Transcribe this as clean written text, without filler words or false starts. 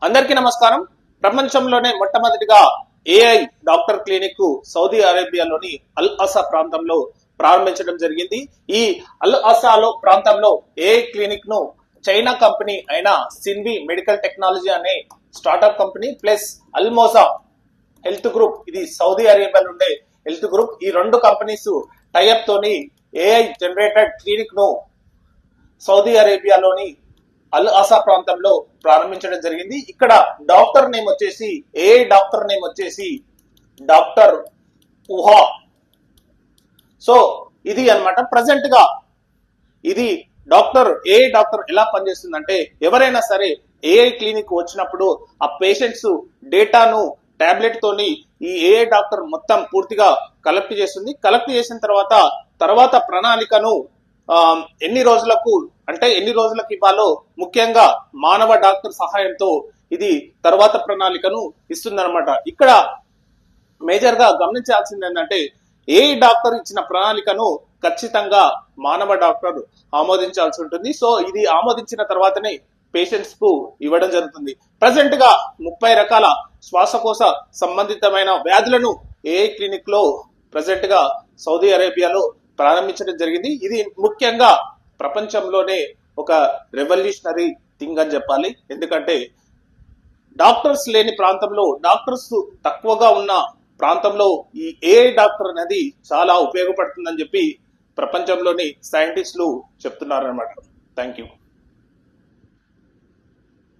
అందరికీ నమస్కారం. ప్రపంచంలోనే మొట్టమొదటిగా ఏఐ డాక్టర్ క్లినిక్ సౌదీ అరేబియాలోని అల్ అసా ప్రాంతంలో ప్రారంభించడం జరిగింది. ఈ అల్ అసాలో ప్రాంతంలో ఏఐ క్లినిక్ ను చైనా కంపెనీ అయిన సిన్వి మెడికల్ టెక్నాలజీ అనే startup company plus Almoosa health group, ఇది సౌదీ అరేబియాలో ఉండే హెల్త్ గ్రూప్, ఈ రెండు కంపెనీస్ టైఅప్ తోని ఏఐ జనరేటెడ్ క్లినిక్ ను సౌదీ అరేబియాలోని అల్ అసా ప్రాంతంలో ప్రారంభించడం జరిగింది. ఇక్కడ డాక్టర్ నేమ్ వచ్చేసి డాక్టర్ నేమ్ వచ్చేసి డాక్టర్ ఉహా. సో ఇది అన్నమాట ప్రజెంట్ గా ఇది డాక్టర్ ఎలా పనిచేస్తుందంటే, ఎవరైనా సరే ఏఐ క్లినిక్ వచ్చినప్పుడు ఆ పేషెంట్స్ డేటాను టాబ్లెట్ తోని ఈ ఏఐ డాక్టర్ మొత్తం పూర్తిగా కలెక్ట్ చేస్తుంది. కలెక్ట్ చేసిన తర్వాత ప్రణాళికను ఎన్ని రోజులకు ఇవ్వాలో ముఖ్యంగా మానవ డాక్టర్ సహాయంతో ఇది తర్వాత ప్రణాళికను ఇస్తుందన్నమాట. ఇక్కడ మేజర్ గా గమనించాల్సింది ఏంటంటే, ఏ డాక్టర్ ఇచ్చిన ప్రణాళికను ఖచ్చితంగా మానవ డాక్టర్ ఆమోదించాల్సి ఉంటుంది. సో ఇది ఆమోదించిన తర్వాతనే పేషెంట్స్ కు ఇవ్వడం జరుగుతుంది. ప్రజెంట్ గా 30 రకాల శ్వాసకోశ సంబంధితమైన వ్యాధులను ఏఐ క్లినిక్ లో ప్రజెంట్ గా సౌదీ అరేబియాలో ప్రారంభించడం జరిగింది. ఇది ముఖ్యంగా ప్రపంచంలోనే ఒక రెవల్యూషనరీ థింగ్ అని చెప్పాలి. ఎందుకంటే డాక్టర్స్ లేని ప్రాంతంలో, డాక్టర్స్ తక్కువగా ఉన్న ప్రాంతంలో ఈ ఏఐ డాక్టర్ అనేది చాలా ఉపయోగపడుతుందని చెప్పి ప్రపంచంలోని సైంటిస్టులు చెప్తున్నారు అన్నమాట. Thank you.